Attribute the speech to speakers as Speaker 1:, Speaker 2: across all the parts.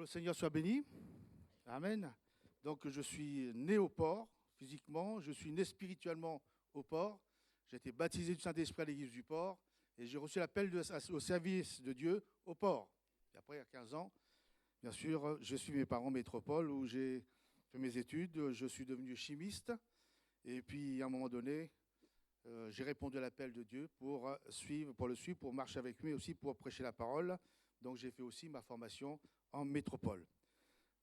Speaker 1: le Seigneur soit béni. Amen. Donc, je suis né au port, physiquement. Je suis né spirituellement au port. J'ai été baptisé du Saint-Esprit à l'église du port. Et j'ai reçu l'appel au service de Dieu au port. Et après, il y a 15 ans, bien sûr, je suis mes parents en métropole où j'ai fait mes études. Je suis devenu chimiste. Et puis, à un moment donné, j'ai répondu à l'appel de Dieu pour le suivre, pour marcher avec lui, mais aussi pour prêcher la parole. Donc, j'ai fait aussi ma formation en métropole.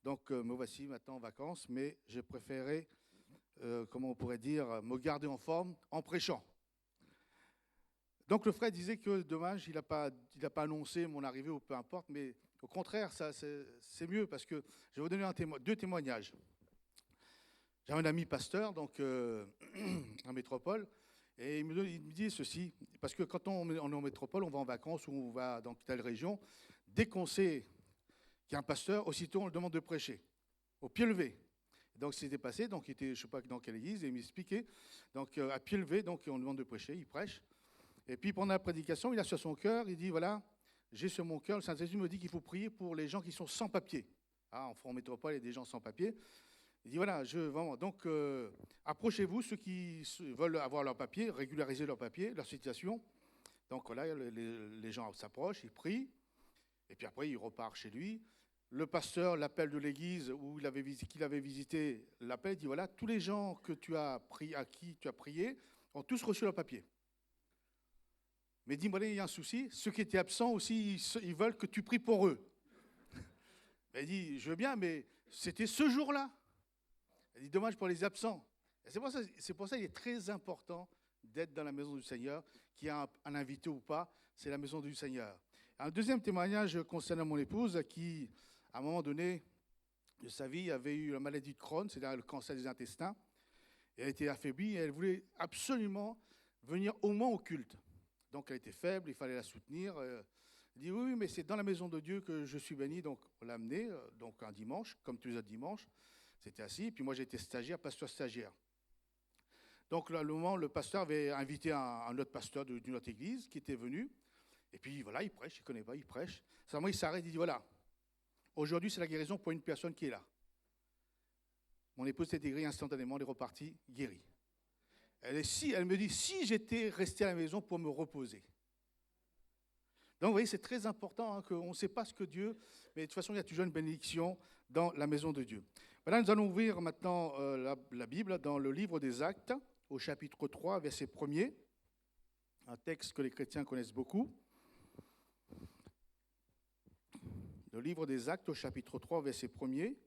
Speaker 1: Donc, me voici maintenant en vacances, mais j'ai préféré, comment on pourrait dire, me garder en forme en prêchant. Donc, le frère disait que dommage, il n'a pas annoncé mon arrivée ou peu importe, mais au contraire, ça, c'est mieux parce que je vais vous donner deux témoignages. J'ai un ami pasteur, donc en métropole, et il me dit ceci, parce que quand on est en métropole, on va en vacances ou on va dans telle région, dès qu'on sait qu'il y a un pasteur, aussitôt on le demande de prêcher, au pied levé. Donc c'était passé, donc il était, je ne sais pas dans quelle église, et il m'expliquait, donc à pied levé, donc on lui demande de prêcher, il prêche. Et puis pendant la prédication, il a sur son cœur, il dit voilà, j'ai sur mon cœur, le Saint-Jésus me dit qu'il faut prier pour les gens qui sont sans papier. Ah, en métropole, il y a des gens sans papier. Il dit voilà, donc approchez-vous, ceux qui veulent avoir leur papier, régulariser leur papier, leur situation. Donc voilà, les gens s'approchent, ils prient, et puis après il repart chez lui. Le pasteur l'appelle de l'église qu'il avait visité, l'appelle, dit voilà, tous les gens à qui tu as prié ont tous reçu leur papier. Mais dis-moi, il y a un souci, ceux qui étaient absents aussi, ils veulent que tu pries pour eux. Il dit, je veux bien, mais c'était ce jour-là. Il dit, dommage pour les absents. C'est pour ça qu'il est très important d'être dans la maison du Seigneur, qu'il y a un invité ou pas, c'est la maison du Seigneur. Un deuxième témoignage concernant mon épouse qui, à un moment donné de sa vie, avait eu la maladie de Crohn, c'est-à-dire le cancer des intestins. Et elle était affaiblie et elle voulait absolument venir au moins au culte. Donc elle était faible, il fallait la soutenir. Elle dit oui, mais c'est dans la maison de Dieu que je suis béni. Donc on l'a amenée, donc un dimanche, comme tous les autres dimanches. C'était assis, puis moi j'étais stagiaire, pasteur stagiaire. Donc là, le pasteur avait invité un autre pasteur d'une autre église qui était venu. Et puis voilà, il prêche, il ne connaît pas, il prêche. Seulement il s'arrête, il dit voilà, aujourd'hui c'est la guérison pour une personne qui est là. Mon épouse était guérie instantanément, elle est repartie guérie. Elle me dit si j'étais resté à la maison pour me reposer. Donc vous voyez, c'est très important qu'on ne sait pas ce que Dieu, mais de toute façon il y a toujours une bénédiction dans la maison de Dieu. Voilà, nous allons ouvrir maintenant la Bible dans le livre des Actes, au chapitre 3, verset 1er, un texte que les chrétiens connaissent beaucoup. Le livre des Actes, au chapitre 3, verset 1er.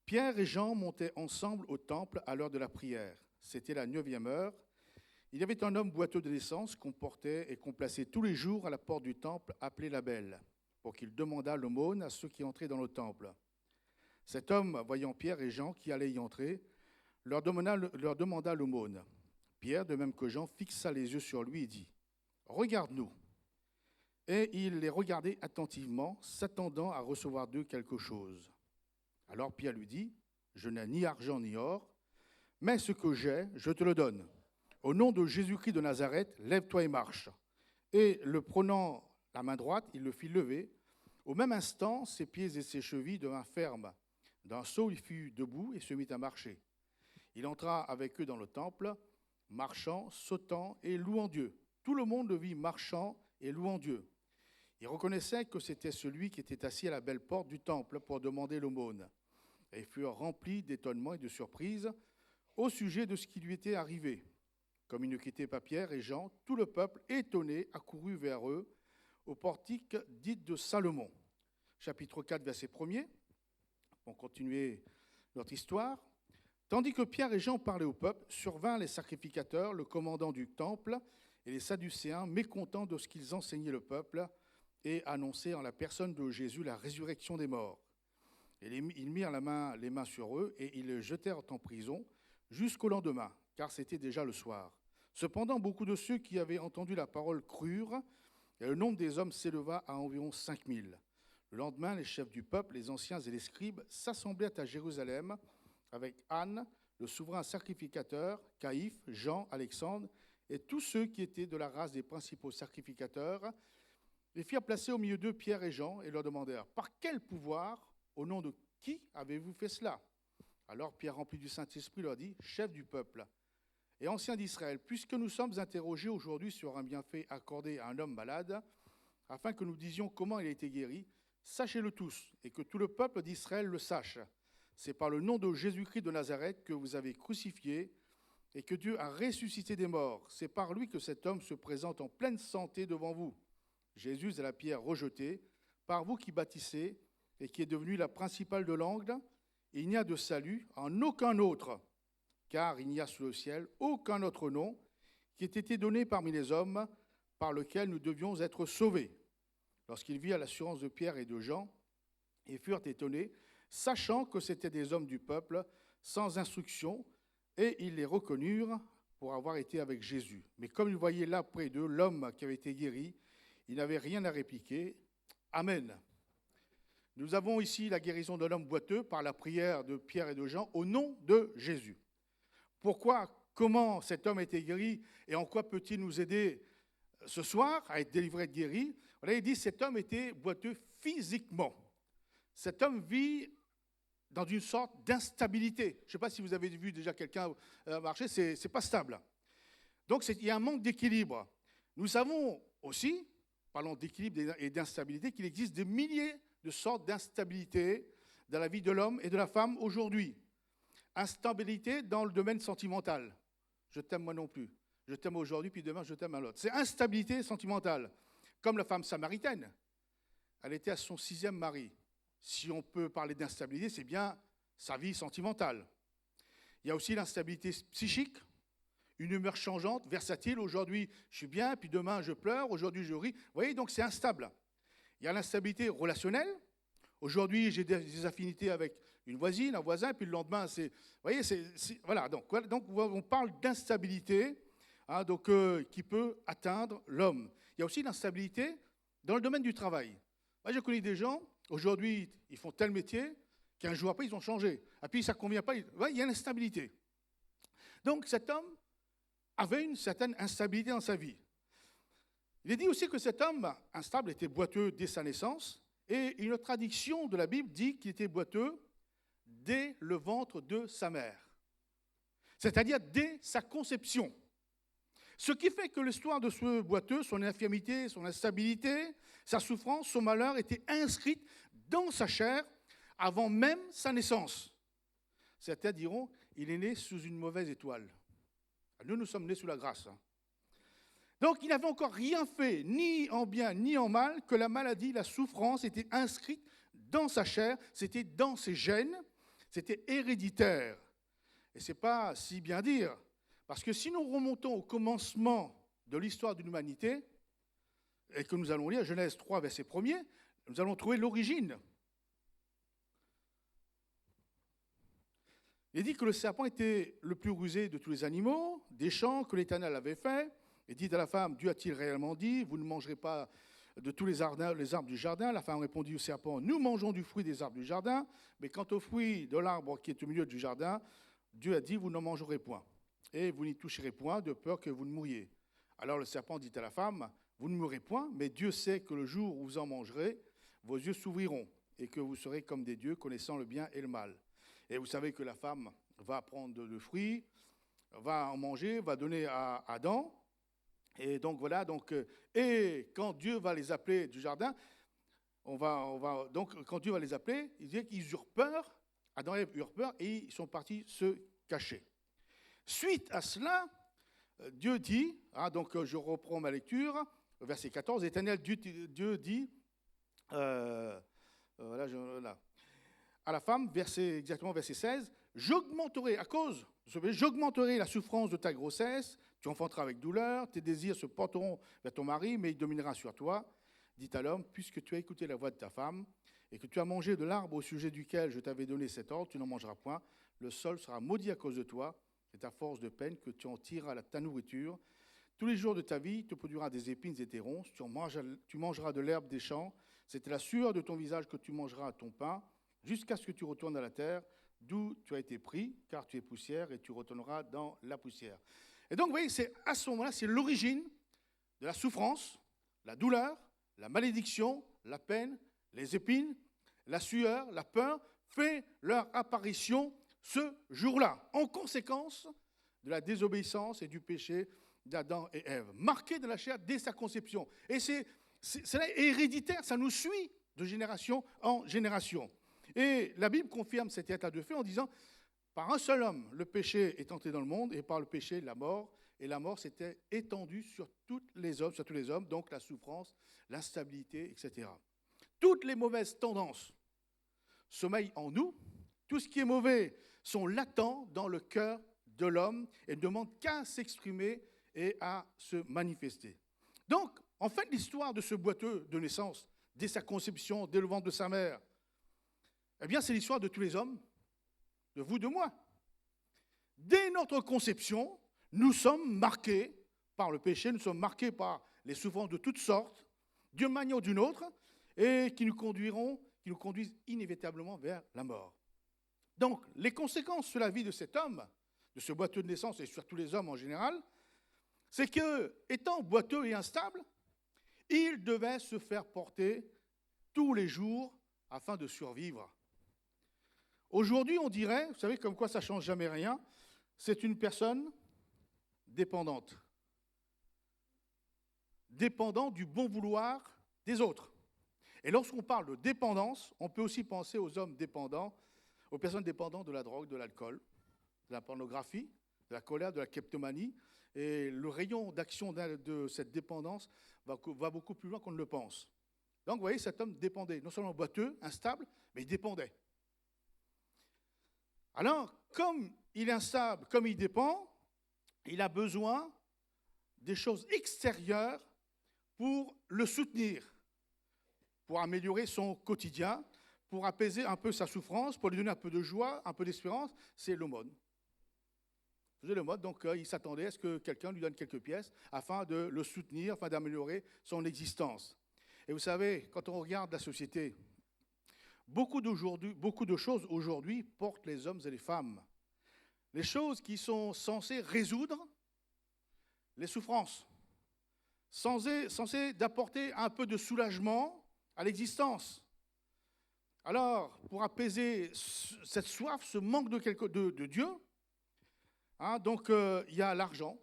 Speaker 1: Pierre et Jean montaient ensemble au temple à l'heure de la prière. C'était la 9e heure. Il y avait un homme boiteux de naissance qu'on portait et qu'on plaçait tous les jours à la porte du temple, appelé la Belle, pour qu'il demandât l'aumône à ceux qui entraient dans le temple. Cet homme, voyant Pierre et Jean qui allaient y entrer, leur demanda l'aumône. Pierre, de même que Jean, fixa les yeux sur lui et dit « Regarde-nous ». Et il les regardait attentivement, s'attendant à recevoir d'eux quelque chose. Alors Pierre lui dit « Je n'ai ni argent ni or, mais ce que j'ai, je te le donne. Au nom de Jésus-Christ de Nazareth, lève-toi et marche. » Et le prenant la main droite, il le fit lever. Au même instant, ses pieds et ses chevilles devinrent fermes. D'un saut, il fut debout et se mit à marcher. Il entra avec eux dans le temple, marchant, sautant et louant Dieu. Tout le monde le vit marchant et louant Dieu. Il reconnaissait que c'était celui qui était assis à la belle porte du temple pour demander l'aumône. Et ils furent remplis d'étonnement et de surprise au sujet de ce qui lui était arrivé. Comme ils ne quittaient pas Pierre et Jean, tout le peuple, étonné, accourut vers eux au portique dit de Salomon. Chapitre 4, verset 1er, pour continuer notre histoire. Tandis que Pierre et Jean parlaient au peuple, survinrent les sacrificateurs, le commandant du temple et les Sadducéens, mécontents de ce qu'ils enseignaient le peuple, et annonçaient en la personne de Jésus la résurrection des morts. Et ils mirent les mains sur eux et ils les jetèrent en prison jusqu'au lendemain, car c'était déjà le soir. Cependant, beaucoup de ceux qui avaient entendu la parole crurent, et le nombre des hommes s'éleva à environ 5000. Le lendemain, les chefs du peuple, les anciens et les scribes s'assemblèrent à Jérusalem avec Anne, le souverain sacrificateur, Caïphe, Jean, Alexandre, et tous ceux qui étaient de la race des principaux sacrificateurs. les firent placer au milieu d'eux Pierre et Jean et leur demandèrent, « Par quel pouvoir, au nom de qui avez-vous fait cela ?» Alors Pierre, rempli du Saint-Esprit, leur dit, « Chef du peuple et anciens d'Israël, puisque nous sommes interrogés aujourd'hui sur un bienfait accordé à un homme malade, afin que nous disions comment il a été guéri, sachez-le tous, et que tout le peuple d'Israël le sache. C'est par le nom de Jésus-Christ de Nazareth que vous avez crucifié et que Dieu a ressuscité des morts. C'est par lui que cet homme se présente en pleine santé devant vous. Jésus est la pierre rejetée, par vous qui bâtissez, et qui est devenue la principale de l'angle. Il n'y a de salut en aucun autre, car il n'y a sous le ciel aucun autre nom qui ait été donné parmi les hommes par lequel nous devions être sauvés. » Lorsqu'ils virent l'assurance de Pierre et de Jean, ils furent étonnés, sachant que c'étaient des hommes du peuple, sans instruction, et ils les reconnurent pour avoir été avec Jésus. Mais comme ils voyaient là près d'eux l'homme qui avait été guéri, ils n'avaient rien à répliquer. Amen. Nous avons ici la guérison d'un homme boiteux par la prière de Pierre et de Jean au nom de Jésus. Pourquoi, comment cet homme a été guéri et en quoi peut-il nous aider ce soir à être délivré et guéri? Voilà, il dit que cet homme était boiteux physiquement. Cet homme vit dans une sorte d'instabilité. Je ne sais pas si vous avez vu déjà quelqu'un marcher, ce n'est pas stable. Donc il y a un manque d'équilibre. Nous savons aussi, parlons d'équilibre et d'instabilité, qu'il existe des milliers de sortes d'instabilité dans la vie de l'homme et de la femme aujourd'hui. Instabilité dans le domaine sentimental. Je t'aime moi non plus. Je t'aime aujourd'hui, puis demain je t'aime à l'autre. C'est instabilité sentimentale. Comme la femme samaritaine. Elle était à son 6e mari. Si on peut parler d'instabilité, c'est bien sa vie sentimentale. Il y a aussi l'instabilité psychique, une humeur changeante, versatile. Aujourd'hui, je suis bien, puis demain, je pleure. Aujourd'hui, je ris. Vous voyez, donc c'est instable. Il y a l'instabilité relationnelle. Aujourd'hui, j'ai des affinités avec une voisine, un voisin, puis le lendemain, c'est... Vous voyez, voilà. Donc, on parle d'instabilité qui peut atteindre l'homme. Il y a aussi l'instabilité dans le domaine du travail. Moi, je connais des gens, aujourd'hui, ils font tel métier, qu'un jour après, ils ont changé. Et puis, ça ne convient pas. Il y a l'instabilité. Donc, cet homme avait une certaine instabilité dans sa vie. Il est dit aussi que cet homme instable était boiteux dès sa naissance, et une traduction de la Bible dit qu'il était boiteux dès le ventre de sa mère, c'est-à-dire dès sa conception. Ce qui fait que l'histoire de ce boiteux, son infirmité, son instabilité, sa souffrance, son malheur étaient inscrites dans sa chair avant même sa naissance. Certains diront, il est né sous une mauvaise étoile. Nous sommes nés sous la grâce. Donc, il n'avait encore rien fait, ni en bien, ni en mal, que la maladie, la souffrance était inscrite dans sa chair, c'était dans ses gènes, c'était héréditaire. Et ce n'est pas si bien dire, parce que si nous remontons au commencement de l'histoire de l'humanité, et que nous allons lire Genèse 3, verset 1er, nous allons trouver l'origine. Il est dit que le serpent était le plus rusé de tous les animaux, des champs que l'Éternel avait fait. Et dit à la femme, Dieu a-t-il réellement dit, vous ne mangerez pas de tous les arbres du jardin? La femme répondit au serpent, nous mangeons du fruit des arbres du jardin, mais quant au fruit de l'arbre qui est au milieu du jardin, Dieu a dit, vous n'en mangerez point, et vous n'y toucherez point, de peur que vous ne mouriez. Alors le serpent dit à la femme, vous ne mourrez point, mais Dieu sait que le jour où vous en mangerez, vos yeux s'ouvriront, et que vous serez comme des dieux, connaissant le bien et le mal. Et vous savez que la femme va prendre le fruit, va en manger, va donner à Adam. Et donc voilà, et quand Dieu va les appeler du jardin, donc quand Dieu va les appeler, il dit qu'ils eurent peur, Adam et Ève eurent peur, et ils sont partis se cacher. Suite à cela, Dieu dit, donc je reprends ma lecture, verset 14, Éternel Dieu dit, à la femme, exactement verset 16, j'augmenterai la souffrance de ta grossesse, tu enfanteras avec douleur, tes désirs se porteront vers ton mari, mais il dominera sur toi. Dit à l'homme, puisque tu as écouté la voix de ta femme, et que tu as mangé de l'arbre au sujet duquel je t'avais donné cet ordre, tu n'en mangeras point, le sol sera maudit à cause de toi, c'est à force de peine que tu en tireras ta nourriture. Tous les jours de ta vie, tu produiras des épines et des ronces, tu mangeras de l'herbe des champs, c'est à la sueur de ton visage que tu mangeras ton pain, jusqu'à ce que tu retournes à la terre, d'où tu as été pris, car tu es poussière, et tu retourneras dans la poussière. Et donc, vous voyez, c'est à ce moment-là, c'est l'origine de la souffrance, la douleur, la malédiction, la peine, les épines, la sueur, la peur fait leur apparition ce jour-là, en conséquence de la désobéissance et du péché d'Adam et Ève, marqué dans la chair dès sa conception. Et c'est héréditaire, ça nous suit de génération en génération. Et la Bible confirme cet état de fait en disant, par un seul homme, le péché est entré dans le monde, et par le péché, la mort, et la mort s'était étendue sur tous les hommes, donc la souffrance, l'instabilité, etc. Toutes les mauvaises tendances sommeillent en nous, tout ce qui est mauvais sont latents dans le cœur de l'homme et ne demandent qu'à s'exprimer et à se manifester. Donc, en fait, l'histoire de ce boiteux de naissance, dès sa conception, dès le ventre de sa mère, eh bien, c'est l'histoire de tous les hommes, de vous, de moi. Dès notre conception, nous sommes marqués par le péché, nous sommes marqués par les souffrances de toutes sortes, d'une manière ou d'une autre, et qui nous conduisent inévitablement vers la mort. Donc, les conséquences sur la vie de cet homme, de ce boiteux de naissance, et sur tous les hommes en général, c'est que, étant boiteux et instable, il devait se faire porter tous les jours afin de survivre. Aujourd'hui, on dirait, vous savez, comme quoi ça ne change jamais rien, c'est une personne dépendante. Dépendant du bon vouloir des autres. Et lorsqu'on parle de dépendance, on peut aussi penser aux hommes dépendants, aux personnes dépendantes de la drogue, de l'alcool, de la pornographie, de la colère, de la kleptomanie. Et le rayon d'action de cette dépendance va beaucoup plus loin qu'on ne le pense. Donc, vous voyez, cet homme dépendait, non seulement boiteux, instable, mais il dépendait. Alors, comme il est instable, comme il dépend, il a besoin des choses extérieures pour le soutenir, pour améliorer son quotidien, pour apaiser un peu sa souffrance, pour lui donner un peu de joie, un peu d'espérance. C'est l'aumône. C'est l'aumône, donc il s'attendait à ce que quelqu'un lui donne quelques pièces afin de le soutenir, afin d'améliorer son existence. Et vous savez, quand on regarde la société, beaucoup de choses aujourd'hui portent les hommes et les femmes. Les choses qui sont censées résoudre les souffrances, censées d'apporter un peu de soulagement à l'existence. Alors, pour apaiser cette soif, ce manque de Dieu, donc il y a l'argent,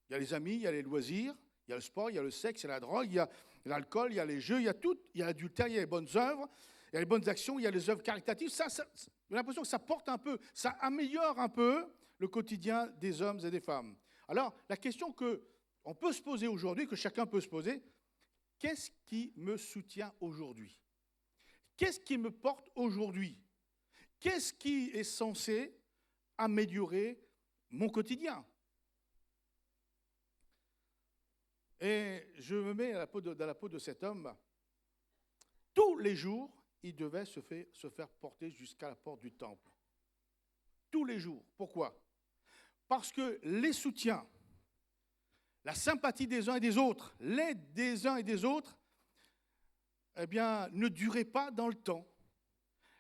Speaker 1: il y a les amis, il y a les loisirs, il y a le sport, il y a le sexe, il y a la drogue, il y a l'alcool, il y a les jeux, il y a tout, il y a l'adultère, il y a les bonnes œuvres, il y a les bonnes actions, il y a les œuvres caritatives. Ça, j'ai l'impression que ça porte un peu, ça améliore un peu le quotidien des hommes et des femmes. Alors, la question qu'on peut se poser aujourd'hui, que chacun peut se poser, qu'est-ce qui me soutient aujourd'hui? Qu'est-ce qui me porte aujourd'hui? Qu'est-ce qui est censé améliorer mon quotidien? Et je me mets dans la peau de cet homme. Tous les jours, il devait se faire porter jusqu'à la porte du temple. Tous les jours. Pourquoi? Parce que les soutiens, la sympathie des uns et des autres, l'aide des uns et des autres, eh bien, ne duraient pas dans le temps.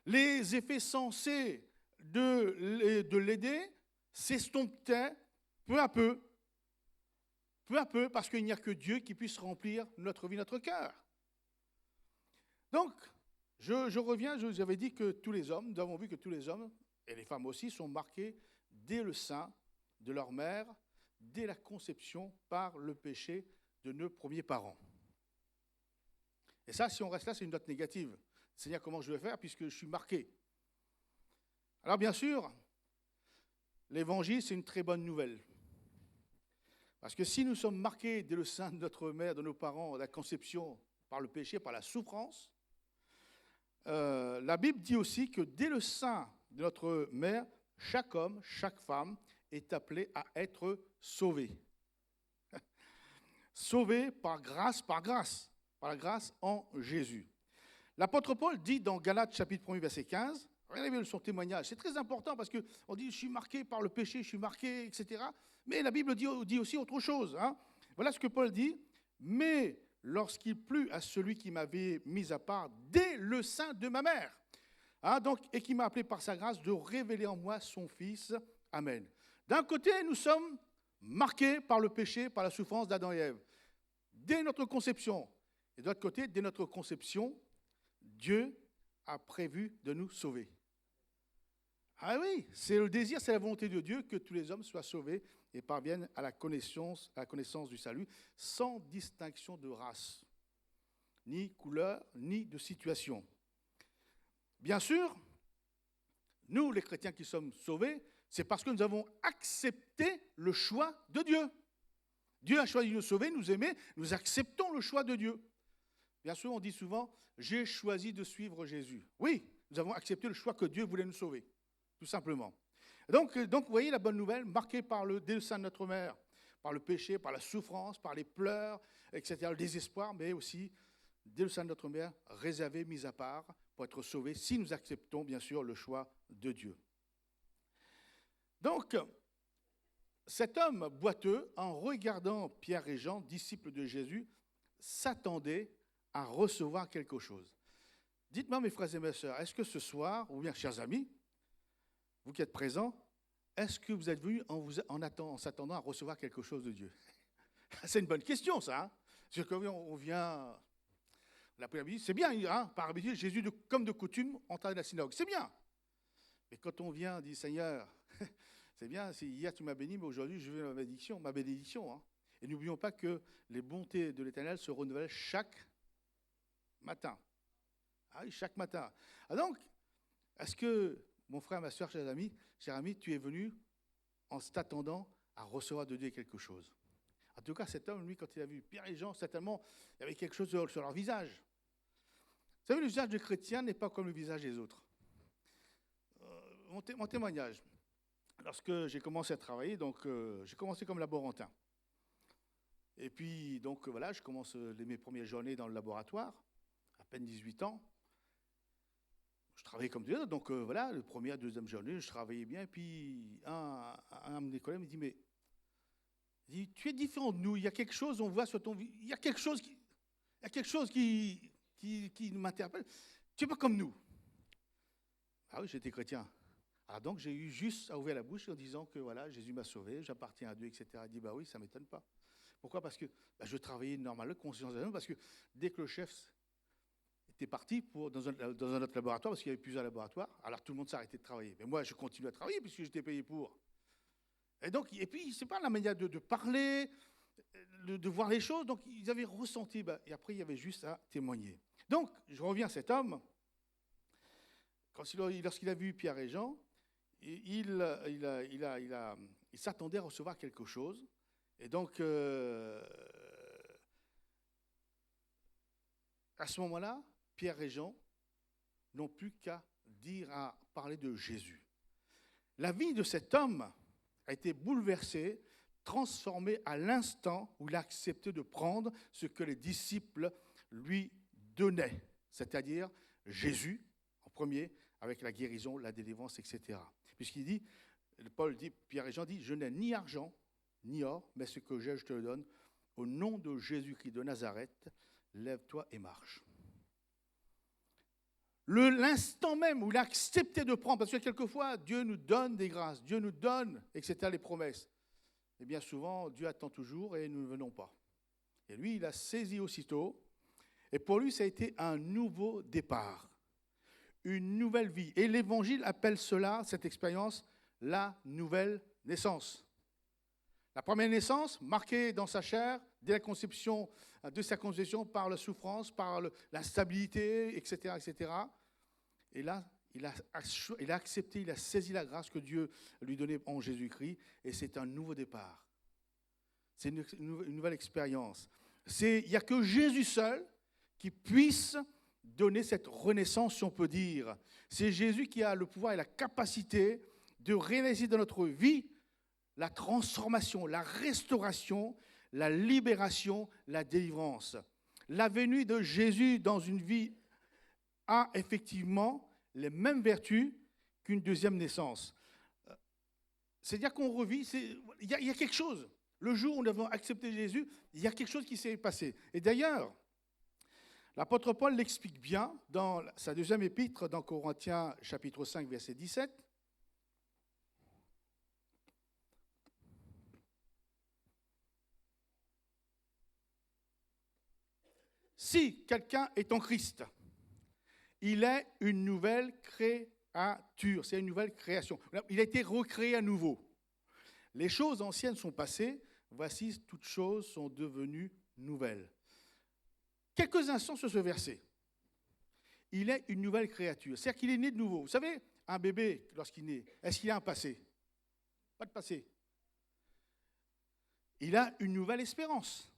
Speaker 1: Les effets censés de l'aider s'estompaient peu à peu, parce qu'il n'y a que Dieu qui puisse remplir notre vie, notre cœur. Donc, je reviens, je vous avais dit que tous les hommes, nous avons vu que tous les hommes, et les femmes aussi, sont marqués dès le sein de leur mère, dès la conception par le péché de nos premiers parents. Et ça, si on reste là, c'est une note négative. Seigneur, comment je vais faire puisque je suis marqué? Alors bien sûr, l'évangile, c'est une très bonne nouvelle. Parce que si nous sommes marqués dès le sein de notre mère, de nos parents, de la conception par le péché, par la souffrance, la Bible dit aussi que dès le sein de notre mère, chaque homme, chaque femme est appelé à être sauvé. Sauvé par la grâce en Jésus. L'apôtre Paul dit dans Galates chapitre 1 verset 15, regardez son témoignage, c'est très important parce qu'on dit je suis marqué par le péché, je suis marqué, etc. Mais la Bible dit aussi autre chose. Voilà ce que Paul dit, mais lorsqu'il plut à celui qui m'avait mis à part dès le sein de ma mère, et qui m'a appelé par sa grâce de révéler en moi son Fils. Amen. D'un côté, nous sommes marqués par le péché, par la souffrance d'Adam et Ève, dès notre conception. Et de l'autre côté, dès notre conception, Dieu a prévu de nous sauver. Ah oui, c'est le désir, c'est la volonté de Dieu que tous les hommes soient sauvés et parviennent à la connaissance du salut, sans distinction de race, ni couleur, ni de situation. Bien sûr, nous, les chrétiens qui sommes sauvés, c'est parce que nous avons accepté le choix de Dieu. Dieu a choisi de nous sauver, nous aimer, nous acceptons le choix de Dieu. Bien sûr, on dit souvent, j'ai choisi de suivre Jésus. Oui, nous avons accepté le choix que Dieu voulait nous sauver, tout simplement. Donc vous voyez la bonne nouvelle, marquée par le dessein de notre mère, par le péché, par la souffrance, par les pleurs, etc., le désespoir, mais aussi, dès le sein de notre mère, réservé, mis à part, pour être sauvés, si nous acceptons, bien sûr, le choix de Dieu. Donc, cet homme boiteux, en regardant Pierre et Jean, disciples de Jésus, s'attendait à recevoir quelque chose. Dites-moi, mes frères et mes sœurs, est-ce que ce soir, ou bien chers amis, vous qui êtes présents, est-ce que vous êtes venus en s'attendant à recevoir quelque chose de Dieu? C'est une bonne question, ça. Hein? Parce qu'on vient l'après-midi, c'est bien, hein, par habitude, Jésus, comme de coutume, entra dans la synagogue. C'est bien. Mais quand on vient, dit Seigneur, c'est bien, hier tu m'as béni, mais aujourd'hui je veux ma bénédiction. Hein. Et n'oublions pas que les bontés de l'Éternel se renouvellent chaque matin. Ah oui, chaque matin. Ah donc, est-ce que, mon frère, ma soeur, cher ami, tu es venu en t'attendant à recevoir de Dieu quelque chose? En tout cas, cet homme, lui, quand il a vu Pierre et Jean, certainement, il y avait quelque chose sur leur visage. Vous savez, le visage du chrétien n'est pas comme le visage des autres. Mon témoignage. Lorsque j'ai commencé à travailler, donc j'ai commencé comme laborantin. Et puis, donc voilà, je commence mes premières journées dans le laboratoire, à peine 18 ans. Je travaillais comme Dieu, donc voilà, le première, deuxième journée, je travaillais bien. Et puis, un de mes collègues me dit, mais tu es différent de nous, il y a quelque chose, on voit sur ton visage, il y a quelque chose qui m'interpelle. Tu n'es pas comme nous. Ah oui, j'étais chrétien. Alors donc, j'ai eu juste à ouvrir la bouche en disant que voilà, Jésus m'a sauvé, j'appartiens à Dieu, etc. Il dit, bah oui, ça ne m'étonne pas. Pourquoi? Parce que je travaillais normalement, conscience de l'homme, parce que dès que le chef était parti dans un autre laboratoire, parce qu'il y avait plusieurs laboratoires, alors tout le monde s'arrêtait de travailler. Mais moi, je continuais à travailler puisque j'étais payé pour. Et puis, c'est pas la manière de parler, de voir les choses. Donc, ils avaient ressenti, et après, il y avait juste à témoigner. Donc, je reviens à cet homme. Lorsqu'il a vu Pierre et Jean, il s'attendait à recevoir quelque chose. Et donc, à ce moment-là, Pierre et Jean n'ont plus qu'à parler de Jésus. La vie de cet homme a été bouleversée, transformée à l'instant où il a accepté de prendre ce que les disciples lui donnaient, c'est-à-dire Jésus en premier, avec la guérison, la délivrance, etc. Puisqu'il dit, Pierre et Jean dit, je n'ai ni argent, ni or, mais ce que j'ai, je te le donne. Au nom de Jésus-Christ de Nazareth, lève-toi et marche. L'instant même où il a accepté de prendre, parce que quelquefois, Dieu nous donne des grâces, Dieu nous donne, etc., les promesses. Et bien souvent, Dieu attend toujours et nous ne venons pas. Et lui, il a saisi aussitôt. Et pour lui, ça a été un nouveau départ, une nouvelle vie. Et l'Évangile appelle cela, cette expérience, la nouvelle naissance. La première naissance, marquée dans sa chair, dès la conception, de sa conception, par la souffrance, par l'instabilité, etc., etc. Et là, il a accepté, il a saisi la grâce que Dieu lui donnait en Jésus-Christ, et c'est un nouveau départ. C'est une nouvelle expérience. Il n'y a que Jésus seul qui puisse donner cette renaissance, si on peut dire. C'est Jésus qui a le pouvoir et la capacité de réaliser dans notre vie la transformation, la restauration, la libération, la délivrance. La venue de Jésus dans une vie a effectivement les mêmes vertus qu'une deuxième naissance. C'est-à-dire qu'on revit, il y a quelque chose. Le jour où nous avons accepté Jésus, il y a quelque chose qui s'est passé. Et d'ailleurs, l'apôtre Paul l'explique bien dans sa deuxième épître, dans Corinthiens chapitre 5, verset 17. Si quelqu'un est en Christ, il est une nouvelle créature, c'est une nouvelle création. Il a été recréé à nouveau. Les choses anciennes sont passées, voici, toutes choses sont devenues nouvelles. Quelques instants sur ce verset. Il est une nouvelle créature, c'est-à-dire qu'il est né de nouveau. Vous savez, un bébé, lorsqu'il naît, est-ce qu'il a un passé? Pas de passé. Il a une nouvelle espérance.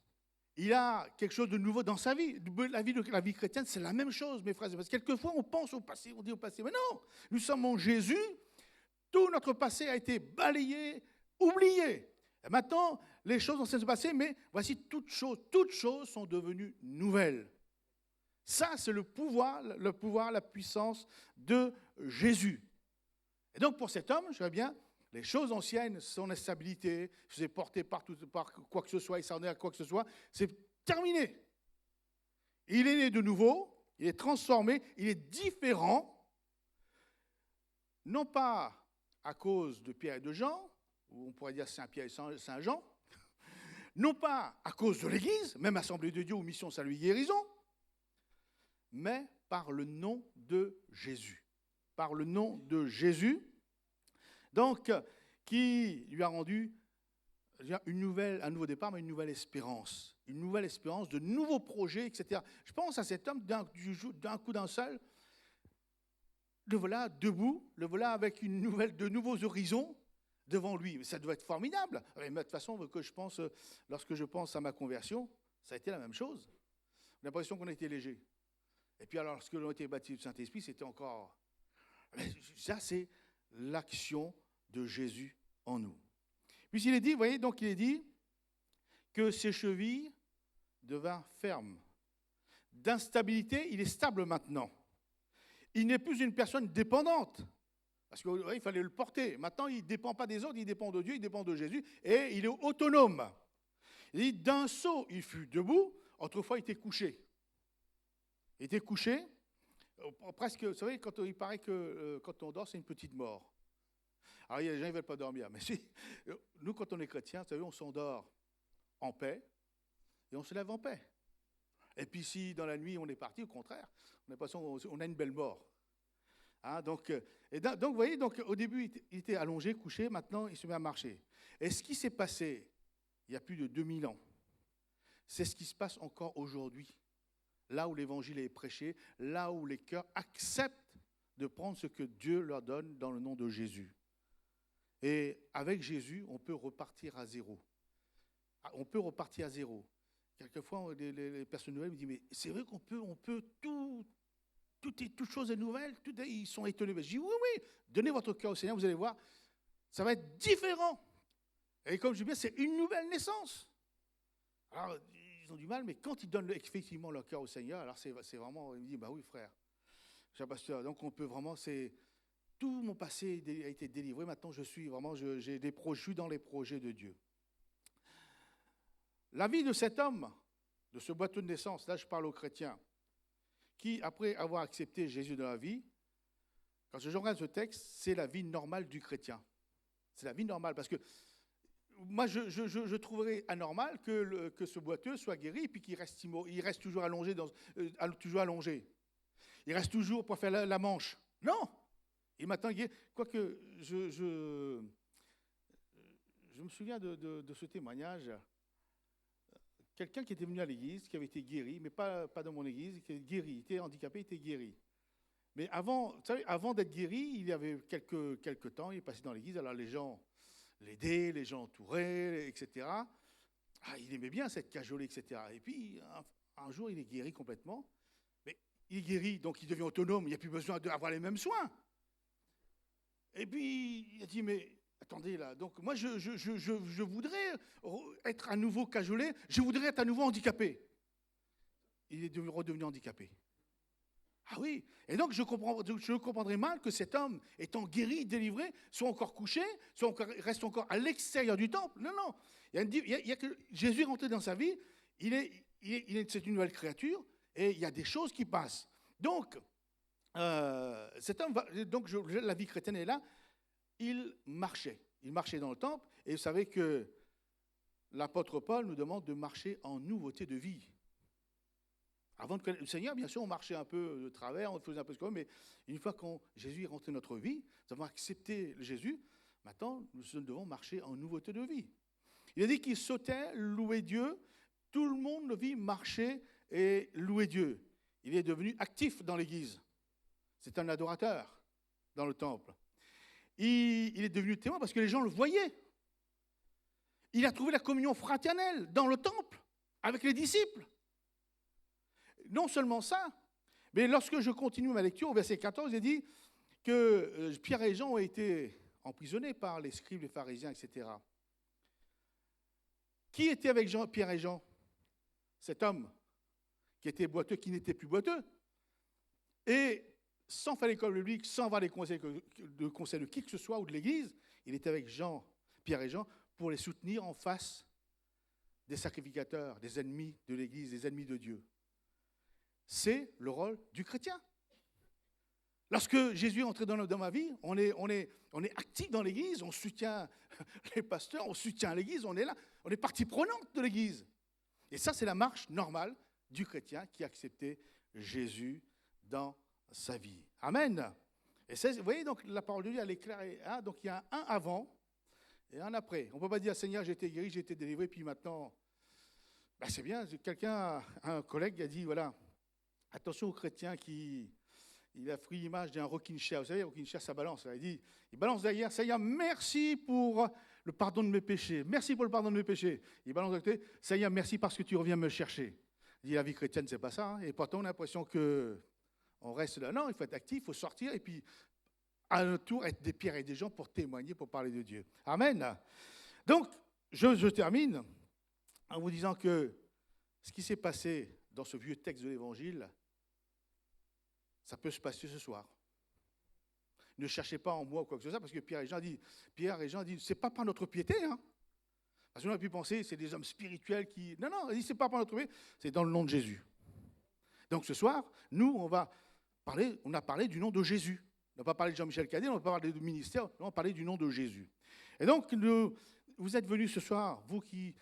Speaker 1: Il a quelque chose de nouveau dans sa vie. La vie chrétienne, c'est la même chose, mes frères. Parce que quelquefois, on pense au passé, on dit au passé. Mais non, nous sommes en Jésus. Tout notre passé a été balayé, oublié. Et maintenant, les choses ont cessé de passer, mais voici toutes choses sont devenues nouvelles. Ça, c'est le pouvoir, la puissance de Jésus. Et donc, pour cet homme, je vois bien, les choses anciennes, son instabilité, se faisait porter par quoi que ce soit, il s'en est à quoi que ce soit, c'est terminé. Il est né de nouveau, il est transformé, il est différent, non pas à cause de Pierre et de Jean, ou on pourrait dire Saint-Pierre et Saint-Jean, non pas à cause de l'Église, même Assemblée de Dieu ou Mission Salut Guérison, mais par le nom de Jésus. Par le nom de Jésus, donc, qui lui a rendu un nouveau départ, mais une nouvelle espérance. Une nouvelle espérance, de nouveaux projets, etc. Je pense à cet homme, d'un coup d'un seul, le voilà debout, le voilà avec de nouveaux horizons devant lui. Ça doit être formidable. Mais de toute façon, lorsque je pense à ma conversion, ça a été la même chose. J'ai l'impression qu'on était léger. Et puis alors, lorsque l'on a été baptisé du Saint-Esprit, c'était encore... Ça, c'est l'action de Jésus en nous. Puis il est dit, vous voyez, donc il est dit que ses chevilles devinrent fermes. D'instabilité, il est stable maintenant. Il n'est plus une personne dépendante. Parce qu'il fallait le porter. Maintenant, il ne dépend pas des autres, il dépend de Dieu, il dépend de Jésus, et il est autonome. Il dit, d'un saut, il fut debout, autrefois, il était couché. Il était couché, presque, vous savez, il paraît que quand on dort, c'est une petite mort. Alors, il y a des gens qui ne veulent pas dormir, mais si, nous, quand on est chrétien, vous savez, on s'endort en paix et on se lève en paix. Et puis, si dans la nuit, on est parti, au contraire, on a l'impression qu'on a une belle mort. Hein, donc, vous voyez, donc, au début, il était allongé, couché, maintenant, il se met à marcher. Et ce qui s'est passé il y a plus de 2000 ans, c'est ce qui se passe encore aujourd'hui. Là où l'évangile est prêché, là où les cœurs acceptent de prendre ce que Dieu leur donne dans le nom de Jésus. Et avec Jésus, on peut repartir à zéro. On peut repartir à zéro. Quelquefois, les personnes nouvelles me disent, mais c'est vrai qu'on peut toute chose est nouvelle, ils sont étonnés. Je dis, oui, donnez votre cœur au Seigneur, vous allez voir, ça va être différent. Et comme je dis bien, c'est une nouvelle naissance. Alors, ils ont du mal, mais quand ils donnent effectivement leur cœur au Seigneur, alors c'est vraiment, ils me disent, bah oui, frère, cher pasteur, donc on peut vraiment, tout mon passé a été délivré, maintenant je suis dans les projets de Dieu. La vie de cet homme, de ce boiteux de naissance, là je parle aux chrétiens, qui, après avoir accepté Jésus dans la vie, quand je regarde ce texte, c'est la vie normale du chrétien. C'est la vie normale, parce que moi, je trouverais anormal que ce boiteux soit guéri et puis qu'il reste toujours allongé. Il reste toujours pour faire la manche. Non! Il m'attend guéri. Quoique, je me souviens de ce témoignage. Quelqu'un qui était venu à l'église, qui avait été guéri, mais pas dans mon église, qui était guéri, il était handicapé, il était guéri. Mais avant d'être guéri, il y avait quelques temps, il est passé dans l'église, alors les gens l'aidaient, les gens l'entouraient, etc. Il aimait bien cette cajolée, etc. Et puis, un jour, il est guéri complètement. Mais il est guéri, donc il devient autonome, il n'y a plus besoin d'avoir les mêmes soins. Et puis, il a dit, mais attendez là, donc moi, je voudrais être à nouveau cajolé, je voudrais être à nouveau handicapé. Il est redevenu handicapé. Ah oui, et donc je comprendrais mal que cet homme, étant guéri, délivré, soit encore couché, reste encore à l'extérieur du temple. Non. Il y a que Jésus est rentré dans sa vie, c'est une nouvelle créature, et il y a des choses qui passent. Donc, cet homme, la vie chrétienne est là, il marchait dans le temple, et vous savez que l'apôtre Paul nous demande de marcher en nouveauté de vie. Avant de connaître le Seigneur, bien sûr, on marchait un peu de travers, on faisait un peu ce qu'on veut, mais une fois que Jésus est rentré dans notre vie, nous avons accepté Jésus, maintenant, nous devons marcher en nouveauté de vie. Il a dit qu'il sautait, louait Dieu, tout le monde le vit marcher et louer Dieu. Il est devenu actif dans l'Église. C'est un adorateur dans le temple. Il est devenu témoin parce que les gens le voyaient. Il a trouvé la communion fraternelle dans le temple avec les disciples. Non seulement ça, mais lorsque je continue ma lecture, au verset 14, il dit que Pierre et Jean ont été emprisonnés par les scribes, les pharisiens, etc. Qui était avec Pierre et Jean? Cet homme qui était boiteux, qui n'était plus boiteux. Et sans faire l'école biblique, sans avoir les conseils de qui que ce soit ou de l'Église, il était avec Pierre et Jean, pour les soutenir en face des sacrificateurs, des ennemis de l'Église, des ennemis de Dieu. C'est le rôle du chrétien. Lorsque Jésus est entré dans ma vie, on est actif dans l'Église, on soutient les pasteurs, on soutient l'Église, on est là, on est partie prenante de l'Église. Et ça, c'est la marche normale du chrétien qui a accepté Jésus dans sa vie. Amen. Et ça, vous voyez, donc la parole de Dieu, elle est claire. Donc il y a un avant et un après. On ne peut pas dire, Seigneur, j'ai été guéri, j'ai été délivré, puis maintenant, c'est bien. Un collègue a dit, voilà, attention aux chrétiens il a pris l'image d'un rocking chair. Vous savez, le rocking chair, ça balance. Il balance derrière, Seigneur, merci pour le pardon de mes péchés. Merci pour le pardon de mes péchés. Il balance de côté, Seigneur, merci parce que tu reviens me chercher. Il dit, la vie chrétienne, c'est pas ça. Hein. Et pourtant, on a l'impression qu'on reste là. Non, il faut être actif, il faut sortir, et puis, à notre tour, être des pierres et des gens pour témoigner, pour parler de Dieu. Amen. Donc, je termine en vous disant que ce qui s'est passé dans ce vieux texte de l'Évangile, ça peut se passer ce soir. Ne cherchez pas en moi ou quoi que ce soit, parce que Pierre et Jean disent, c'est pas par notre piété, hein. Parce qu'on a pu penser, c'est des hommes spirituels qui... Non, c'est pas par notre piété, c'est dans le nom de Jésus. Donc ce soir, nous, on a parlé du nom de Jésus. On n'a pas parlé de Jean-Michel Cadet, on n'a pas parlé de ministère, on a parlé du nom de Jésus. Et donc, vous êtes venus ce soir, vous qui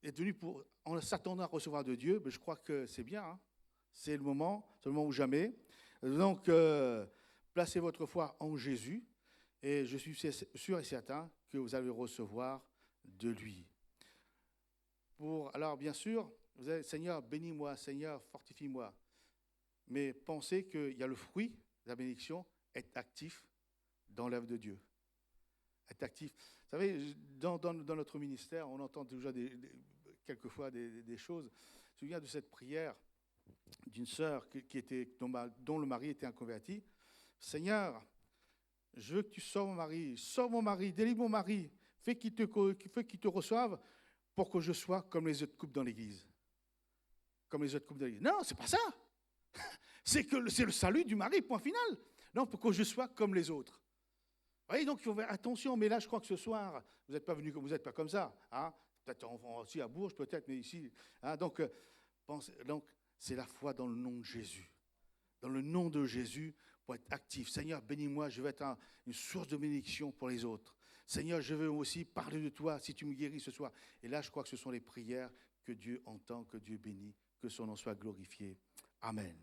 Speaker 1: êtes venus en s'attendant à recevoir de Dieu, je crois que c'est bien, hein. C'est le moment ou jamais. Donc, placez votre foi en Jésus et je suis sûr et certain que vous allez recevoir de lui. Alors, bien sûr, vous allez, Seigneur, bénis-moi, Seigneur, fortifie-moi. Mais pensez qu'il y a le fruit de la bénédiction, être actif dans l'œuvre de Dieu. Être actif. Vous savez, dans notre ministère, on entend déjà quelquefois des choses. Je me souviens de cette prière d'une sœur dont le mari était inconverti. Seigneur, je veux que tu sauve mon mari, délivre mon mari, fais qu'il te reçoive pour que je sois comme les autres couples dans l'Église. Comme les autres couples dans l'Église. Non, c'est pas ça. C'est le salut du mari, point final. Non, pour que je sois comme les autres. Vous voyez, donc il faut faire attention. Mais là, je crois que ce soir, vous n'êtes pas venus comme vous n'êtes pas comme ça. Hein? Peut-être aussi à Bourges, peut-être, mais ici. Hein? Donc, c'est la foi dans le nom de Jésus. Dans le nom de Jésus, pour être actif. Seigneur, bénis-moi, je veux être une source de bénédiction pour les autres. Seigneur, je veux aussi parler de toi si tu me guéris ce soir. Et là, je crois que ce sont les prières que Dieu entend, que Dieu bénit, que son nom soit glorifié. Amen.